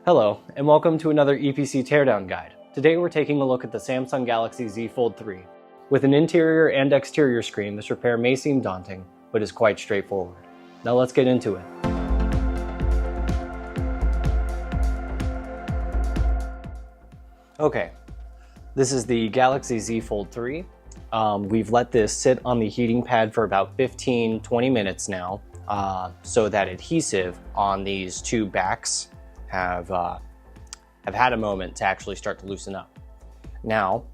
Hello, and welcome to another EPC Teardown Guide. Today we're taking a look at the Samsung Galaxy Z Fold 3. With an interior and exterior screen, this repair may seem daunting, but is quite straightforward. Now let's get into it. Okay, this is the Galaxy Z Fold 3. We've let this sit on the heating pad for about 15-20 minutes now, so that adhesive on these two backs have had a moment to actually start to loosen up. Now,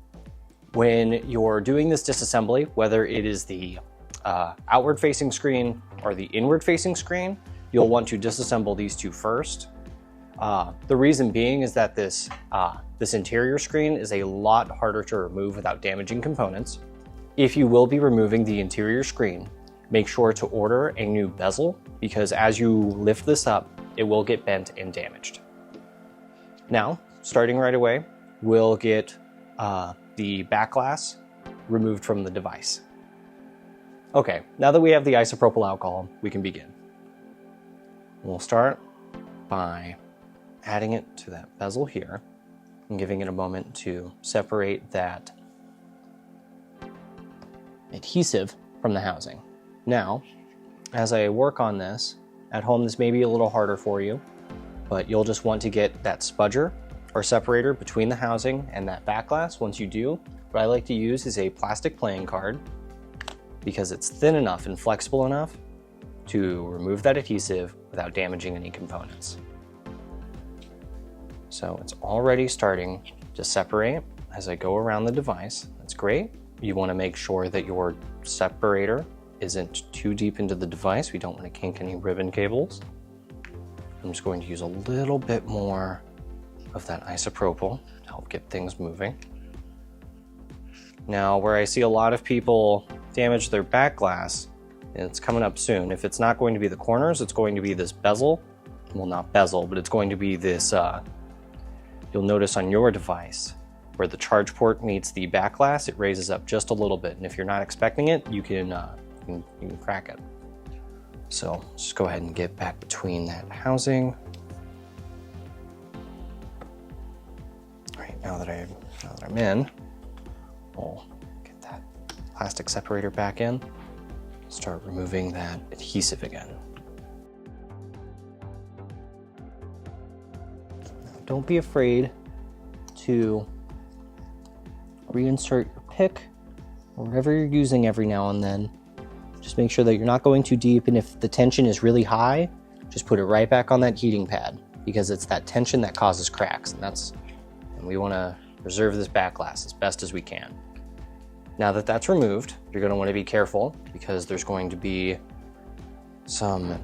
when you're doing this disassembly, whether it is the outward facing screen or the inward facing screen, you'll want to disassemble these two first. The reason being is that this interior screen is a lot harder to remove without damaging components. If you will be removing the interior screen, make sure to order a new bezel, because as you lift this up, it will get bent and damaged. Now, starting right away, we'll get the back glass removed from the device. Okay, now that we have the isopropyl alcohol, we can begin. We'll start by adding it to that bezel here and giving it a moment to separate that adhesive from the housing. Now, as I work on this, at home this may be a little harder for you, but you'll just want to get that spudger or separator between the housing and that back glass. Once you do, what I like to use is a plastic playing card, because it's thin enough and flexible enough to remove that adhesive without damaging any components. So it's already starting to separate as I go around the device. That's great. You want to make sure that your separator isn't too deep into the device. We don't want to kink any ribbon cables. I'm just going to use a little bit more of that isopropyl to help get things moving. Now, where I see a lot of people damage their back glass, it's coming up soon. If it's not going to be the corners, it's going to be this bezel. Well, not bezel, but it's going to be this, you'll notice on your device, where the charge port meets the back glass, it raises up just a little bit. And if you're not expecting it, you can crack it. So just go ahead and get back between that housing. All right, now that I'm in, we'll get that plastic separator back in, start removing that adhesive again. Now, don't be afraid to reinsert your pick or whatever you're using every now and then. Just make sure that you're not going too deep, and if the tension is really high, just put it right back on that heating pad, because it's that tension that causes cracks, and we want to preserve this back glass as best as we can. Now that that's removed, you're going to want to be careful, because there's going to be some,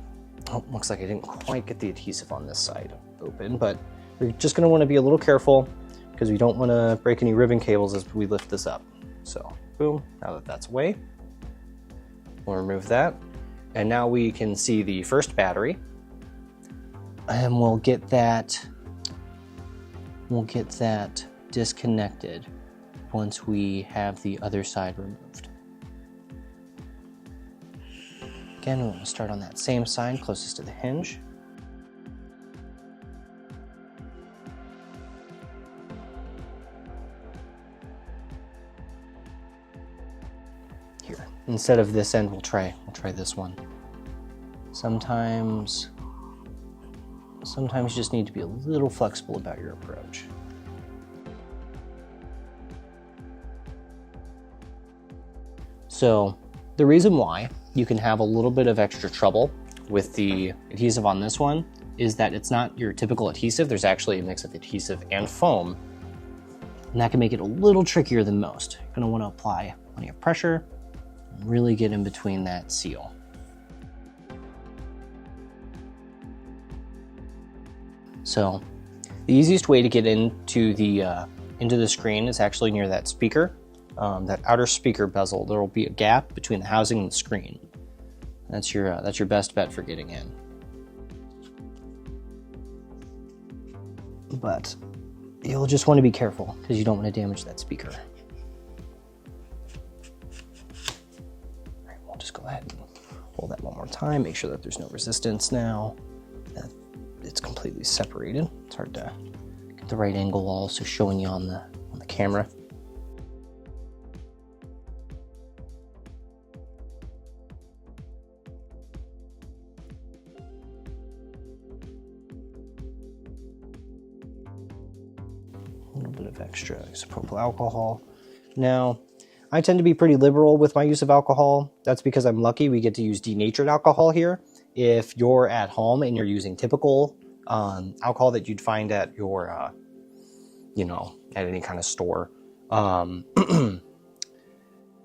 looks like I didn't quite get the adhesive on this side open, but you're just going to want to be a little careful, because we don't want to break any ribbon cables as we lift this up. So boom, now that that's away, we'll remove that. And now we can see the first battery, and we'll get that disconnected once we have the other side removed. Again, we'll start on that same side closest to the hinge. Here, instead of this end, we'll try this one. Sometimes you just need to be a little flexible about your approach. So the reason why you can have a little bit of extra trouble with the adhesive on this one is that it's not your typical adhesive. There's actually a mix of adhesive and foam, and that can make it a little trickier than most. You're going to want to apply plenty of pressure and really get in between that seal. So the easiest way to get into the screen is actually near that speaker, that outer speaker bezel. There will be a gap between the housing and the screen. That's your best bet for getting in. But you'll just want to be careful, because you don't want to damage that speaker. All right, we'll just go ahead and hold that one more time. Make sure that there's no resistance now. it's completely separated. It's hard to get the right angle while also showing you on the camera. A little bit of extra isopropyl alcohol. Now, I tend to be pretty liberal with my use of alcohol. That's because I'm lucky we get to use denatured alcohol here. If you're at home and you're using typical alcohol that you'd find at your, you know, at any kind of store,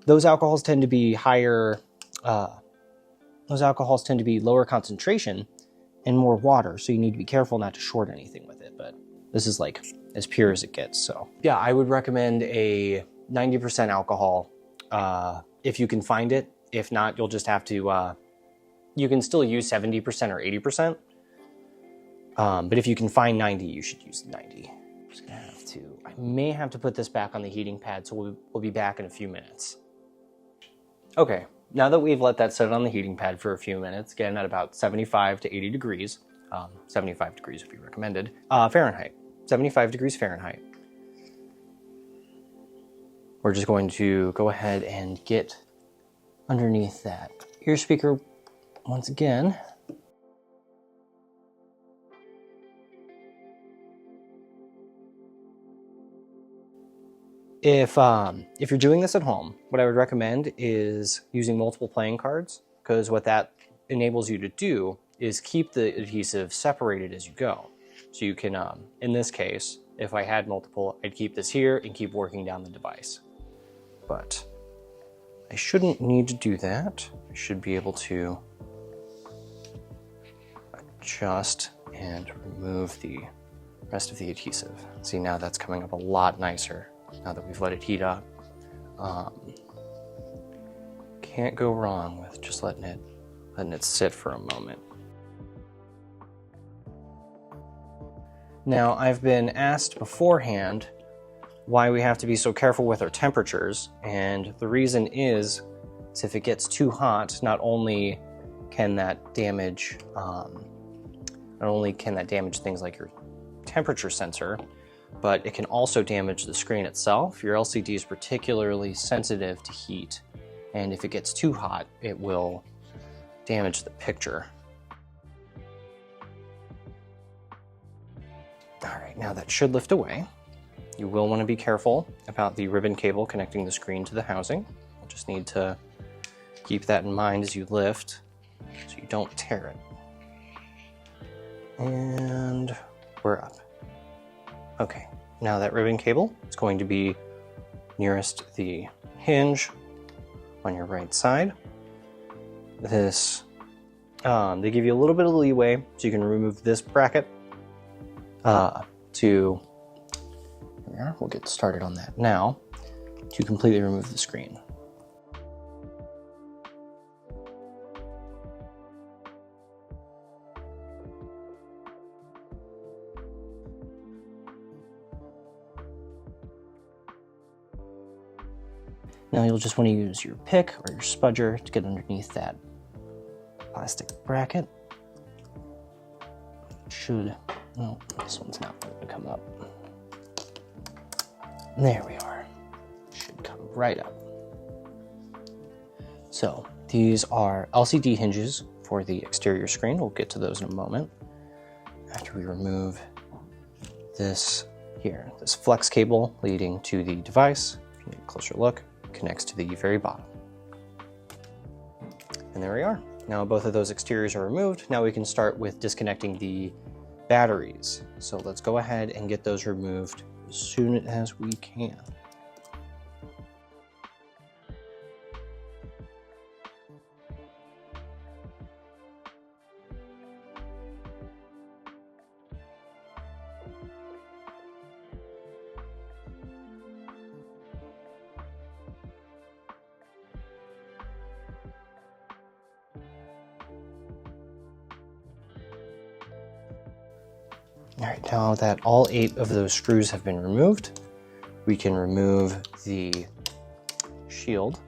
those alcohols tend to be higher, those alcohols tend to be lower concentration and more water. So you need to be careful not to short anything with it. But this is like as pure as it gets. So yeah, I would recommend a 90% alcohol if you can find it. If not, you'll just have to, you can still use 70% or 80%. But if you can find 90, you should use 90. I'm just gonna have to, I may have to put this back on the heating pad, so we'll be back in a few minutes. Okay, now that we've let that sit on the heating pad for a few minutes, again at about 75 to 80 degrees, 75 degrees would be recommended, Fahrenheit, 75 degrees Fahrenheit. We're just going to go ahead and get underneath that ear speaker once again. If you're doing this at home, what I would recommend is using multiple playing cards, because what that enables you to do is keep the adhesive separated as you go. So you can, in this case, if I had multiple, I'd keep this here and keep working down the device. But I shouldn't need to do that. I should be able to adjust and remove the rest of the adhesive. See, now that's coming up a lot nicer now that we've let it heat up. Can't go wrong with just letting it sit for a moment. Now, I've been asked beforehand why we have to be so careful with our temperatures, and the reason is if it gets too hot, not only can that damage things like your temperature sensor, but it can also damage the screen itself. Your LCD is particularly sensitive to heat, and if it gets too hot, it will damage the picture. All right, now that should lift away. You will want to be careful about the ribbon cable connecting the screen to the housing. You'll just need to keep that in mind as you lift so you don't tear it. And we're up. Okay, now that ribbon cable is going to be nearest the hinge on your right side. This, they give you a little bit of leeway so you can remove this bracket we'll get started on that now, to completely remove the screen. Now you'll just want to use your pick or your spudger to get underneath that plastic bracket. No, this one's not going to come up. There we are. Should come right up. So these are LCD hinges for the exterior screen. We'll get to those in a moment. After we remove this here, this flex cable leading to the device, if you need a closer look, connects to the very bottom. And there we are. Now both of those exteriors are removed. Now we can start with disconnecting the batteries. So let's go ahead and get those removed as soon as we can. All right, now that all 8 of those screws have been removed, we can remove the shield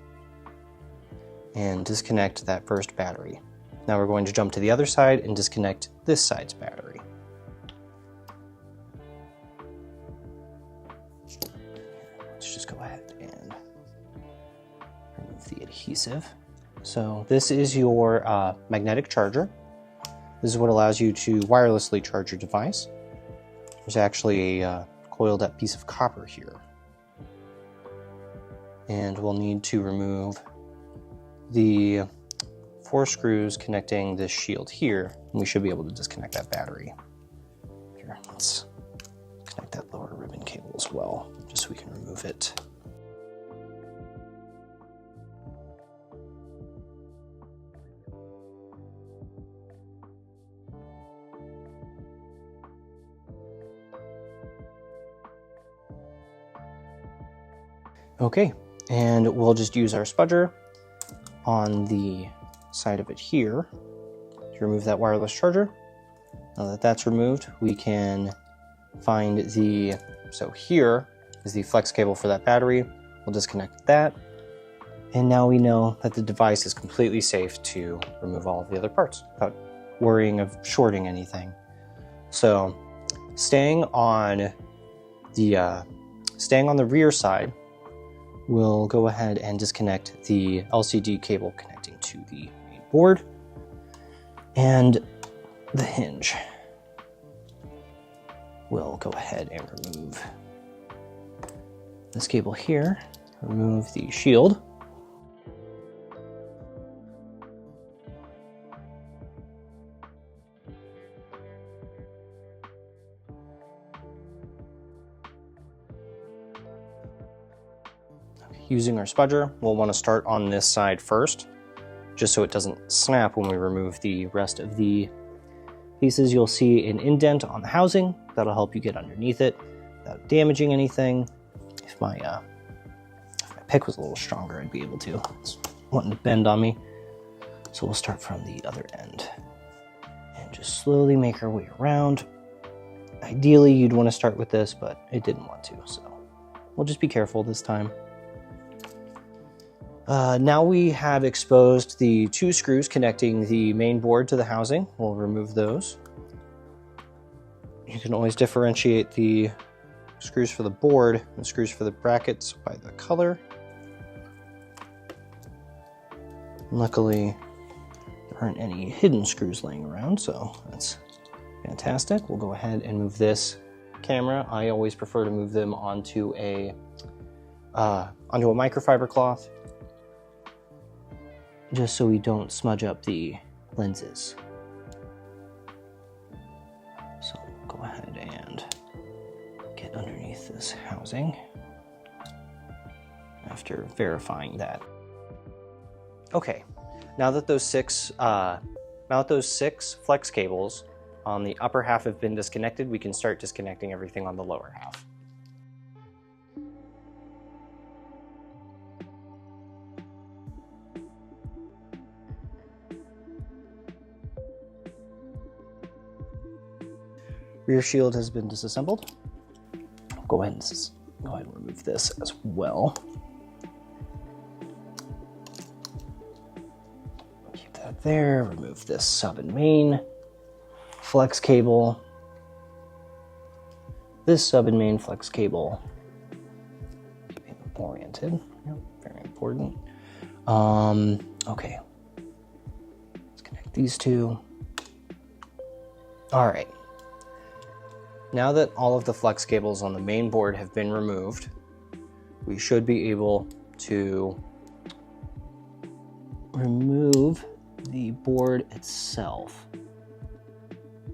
and disconnect that first battery. Now we're going to jump to the other side and disconnect this side's battery. Let's just go ahead and remove the adhesive. So this is your magnetic charger. This is what allows you to wirelessly charge your device. There's actually a coiled up piece of copper here. And we'll need to remove the 4 screws connecting this shield here. And we should be able to disconnect that battery. Here, let's connect that lower ribbon cable as well, just so we can remove it. Okay, and we'll just use our spudger on the side of it here to remove that wireless charger. Now that that's removed, we can find so here is the flex cable for that battery. We'll disconnect that. And now we know that the device is completely safe to remove all of the other parts without worrying of shorting anything. So staying on the rear side, we'll go ahead and disconnect the LCD cable connecting to the main board and the hinge. We'll go ahead and remove this cable here, remove the shield. Using our spudger, we'll want to start on this side first, just so it doesn't snap when we remove the rest of the pieces. You'll see an indent on the housing. That'll help you get underneath it without damaging anything. If my pick was a little stronger, I'd be able to. It's wanting to bend on me. So we'll start from the other end and just slowly make our way around. Ideally, you'd want to start with this, but it didn't want to, so we'll just be careful this time. Now we have exposed the 2 screws connecting the main board to the housing. We'll remove those. You can always differentiate the screws for the board and the screws for the brackets by the color. Luckily, there aren't any hidden screws laying around, so that's fantastic. We'll go ahead and move this camera. I always prefer to move them onto a microfiber cloth, just so we don't smudge up the lenses. So we'll go ahead and get underneath this housing after verifying that. Okay, now that those 6 flex cables on the upper half have been disconnected, we can start disconnecting everything on the lower half. Rear shield has been disassembled. I'll go ahead and remove this as well. Keep that there. Remove this sub and main flex cable. This sub and main flex cable. Keeping them oriented. Yep, very important. Okay. Let's connect these 2. All right. Now that all of the flex cables on the main board have been removed, we should be able to remove the board itself.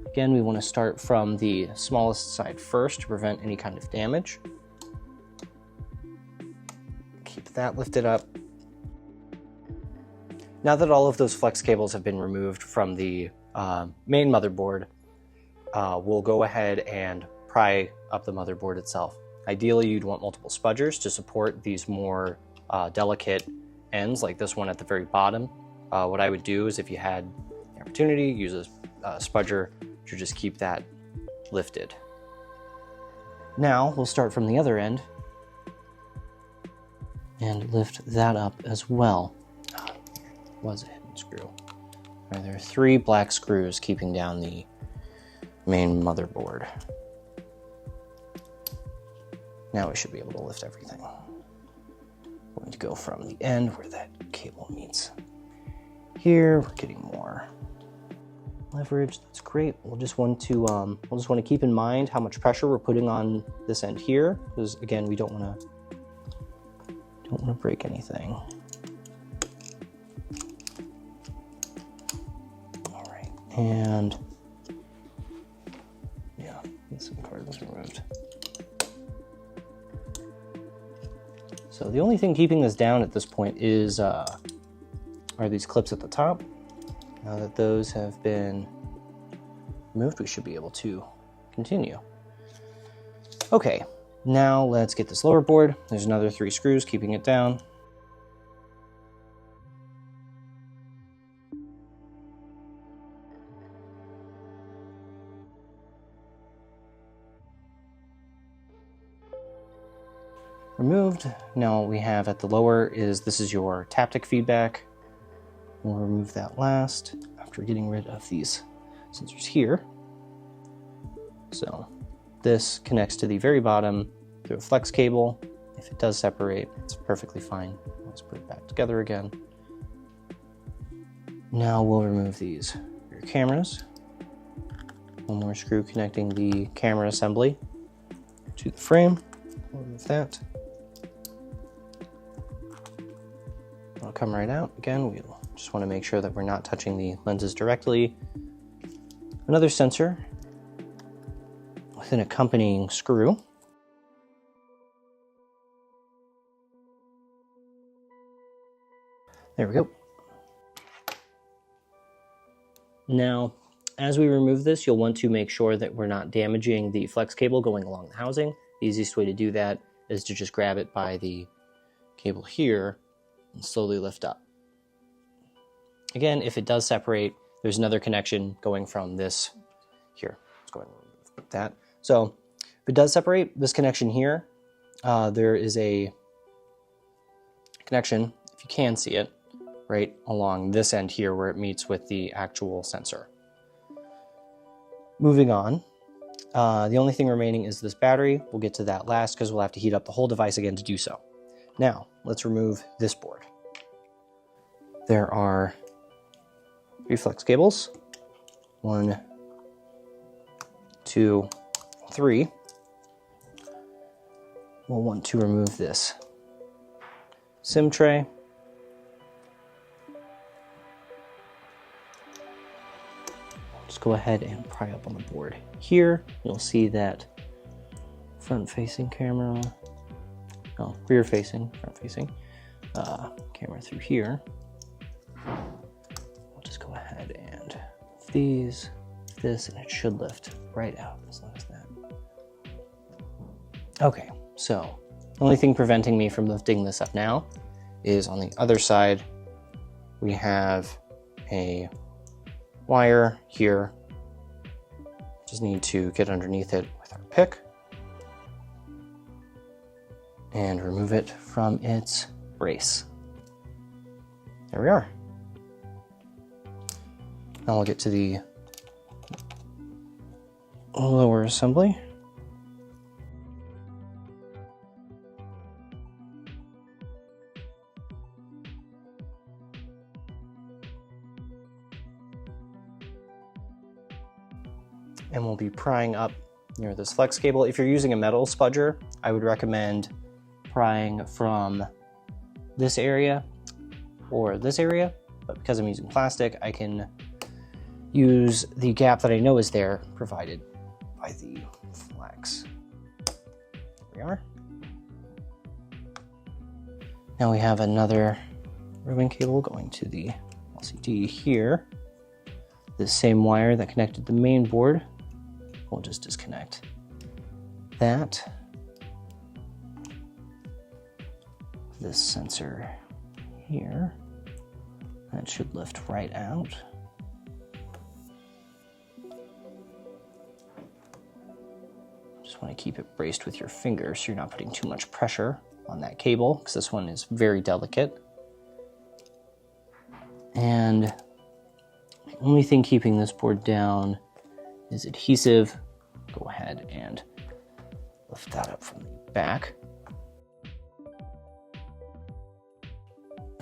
Again, we want to start from the smallest side first to prevent any kind of damage. Keep that lifted up. Now that all of those flex cables have been removed from the main motherboard, we'll go ahead and pry up the motherboard itself. Ideally, you'd want multiple spudgers to support these more delicate ends, like this one at the very bottom. What I would do is, if you had the opportunity, use a spudger to just keep that lifted. Now, we'll start from the other end and lift that up as well. Was a hidden screw. Right, there are 3 black screws keeping down the main motherboard. Now we should be able to lift everything. We're going to go from the end where that cable meets. Here, we're getting more leverage. That's great. We'll just want to keep in mind how much pressure we're putting on this end here, because again, we don't want to break anything. All right, and yeah, the SIM card was removed. So the only thing keeping this down at this point is are these clips at the top. Now that those have been removed, we should be able to continue. Okay, now let's get this lower board. There's another 3 screws keeping it down. Removed. Now we have at the lower this is your taptic feedback. We'll remove that last after getting rid of these sensors here. So this connects to the very bottom through a flex cable. If it does separate, it's perfectly fine. Let's put it back together again. Now we'll remove these rear cameras. One more screw connecting the camera assembly to the frame. We'll remove that. It'll come right out. Again, we'll just want to make sure that we're not touching the lenses directly. Another sensor with an accompanying screw. There we go. Now, as we remove this, you'll want to make sure that we're not damaging the flex cable going along the housing. The easiest way to do that is to just grab it by the cable here and slowly lift up. Again, if it does separate, there's another connection going from this here. Let's go ahead and remove that. So if it does separate, this connection here, there is a connection, if you can see it, right along this end here where it meets with the actual sensor. Moving on, the only thing remaining is this battery. We'll get to that last because we'll have to heat up the whole device again to do so. Now, let's remove this board. There are 3 flex cables. 1, 2, 3. We'll want to remove this SIM tray. Just go ahead and pry up on the board here. You'll see that front-facing camera, rear-facing, front-facing camera through here. We'll just go ahead and move this, and it should lift right out as long as that. Okay, so the only thing preventing me from lifting this up now is on the other side. We have a wire here. Just need to get underneath it with our pick and remove it from its brace. There we are. Now we'll get to the lower assembly. And we'll be prying up near this flex cable. If you're using a metal spudger, I would recommend prying from this area or this area, but because I'm using plastic, I can use the gap that I know is there provided by the flex. There we are. Now we have another ribbon cable going to the LCD here. This same wire that connected the main board. We'll just disconnect that. This sensor here. That should lift right out. Just want to keep it braced with your finger so you're not putting too much pressure on that cable, because this one is very delicate. And the only thing keeping this board down is adhesive. Go ahead and Lift that up from the back.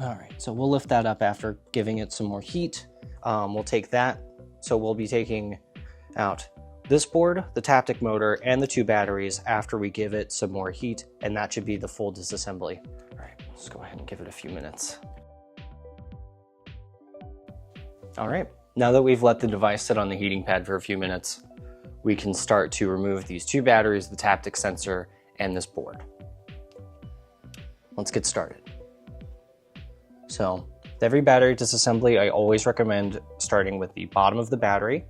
All right, so we'll lift that up after giving it some more heat. We'll take that. So we'll be taking out this board, the Taptic motor, and the 2 batteries after we give it some more heat, and that should be the full disassembly. All right, let's go ahead and give it a few minutes. All right, now that we've let the device sit on the heating pad for a few minutes, we can start to remove these 2 batteries, the Taptic sensor, and this board. Let's get started. So, with every battery disassembly, I always recommend starting with the bottom of the battery.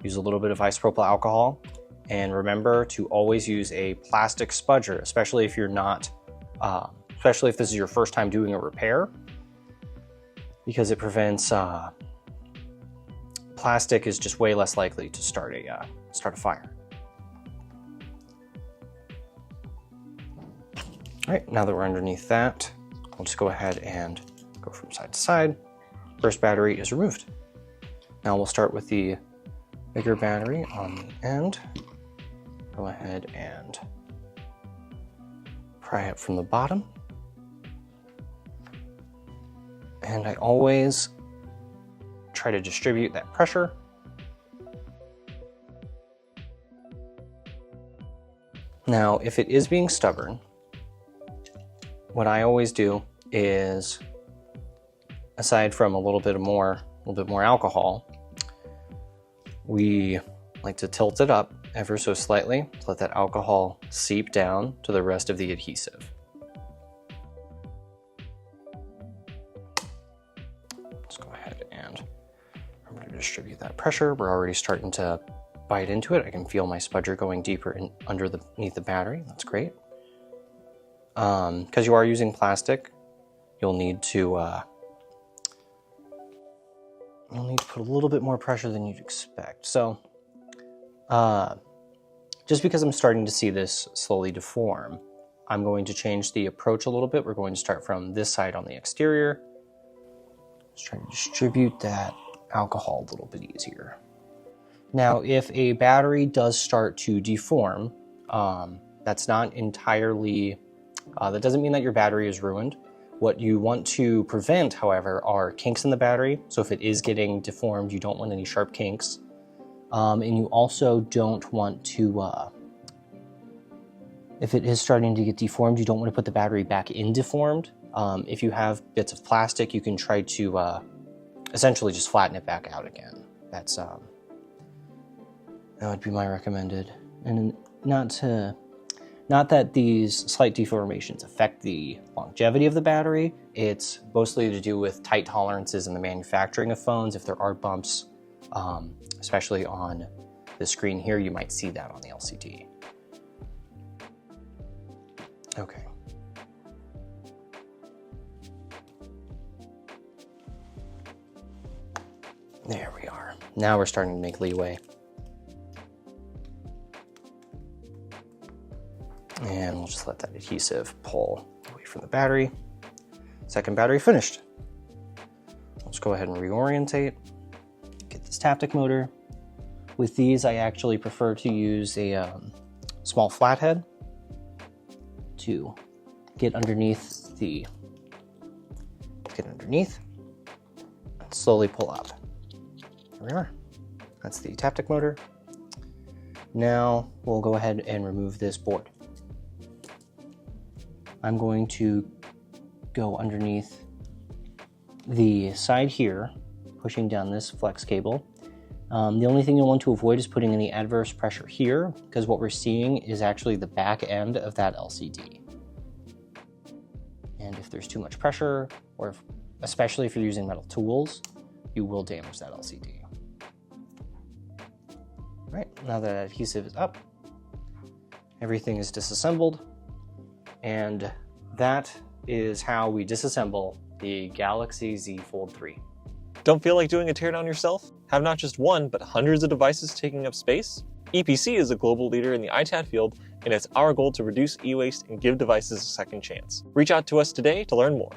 Use a little bit of isopropyl alcohol, and remember to always use a plastic spudger, especially if you're not, especially if this is your first time doing a repair, because it prevents, plastic is just way less likely to start a fire. All right, now that we're underneath that, we'll just go ahead and go from side to side. First battery is removed. Now we'll start with the bigger battery on the end. Go ahead and pry it from the bottom. And I always try to distribute that pressure. Now, if it is being stubborn, what I always do is, aside from a little bit more alcohol, we like to tilt it up ever so slightly to let that alcohol seep down to the rest of the adhesive. Let's go ahead and remember to distribute that pressure. We're already starting to bite into it. I can feel my spudger going deeper in underneath the battery. That's great. Because you are using plastic, you'll need to put a little bit more pressure than you'd expect. So, just because I'm starting to see this slowly deform, I'm going to change the approach a little bit. We're going to start from this side on the exterior. Just try to distribute that alcohol a little bit easier. Now, if a battery does start to deform, that's not entirely, that doesn't mean that your battery is ruined. What you want to prevent, however, are kinks in the battery. So if it is getting deformed, you don't want any sharp kinks. And you also don't want to, if it is starting to get deformed, you don't want to put the battery back in deformed. If you have bits of plastic, you can try to essentially just flatten it back out again. That would be my recommended. And not that these slight deformations affect the longevity of the battery. It's mostly to do with tight tolerances in the manufacturing of phones. If there are bumps, especially on the screen here, you might see that on the LCD. Okay. There we are. Now we're starting to make leeway. And we'll just let that adhesive pull away from the battery. Second battery finished. Let's go ahead and reorientate. Get this Taptic motor. With these, I actually prefer to use a small flathead to get underneath and slowly pull up. There we are. That's the Taptic motor. Now we'll go ahead and remove this board. I'm going to go underneath the side here, pushing down this flex cable. The only thing you'll want to avoid is putting any adverse pressure here, because what we're seeing is actually the back end of that LCD. And if there's too much pressure, or especially if you're using metal tools, you will damage that LCD. All right, now that adhesive is up, everything is disassembled. And that is how we disassemble the Galaxy Z Fold 3. Don't feel like doing a teardown yourself? Have not just one, but hundreds of devices taking up space? EPC is a global leader in the ITAD field, and it's our goal to reduce e-waste and give devices a second chance. Reach out to us today to learn more.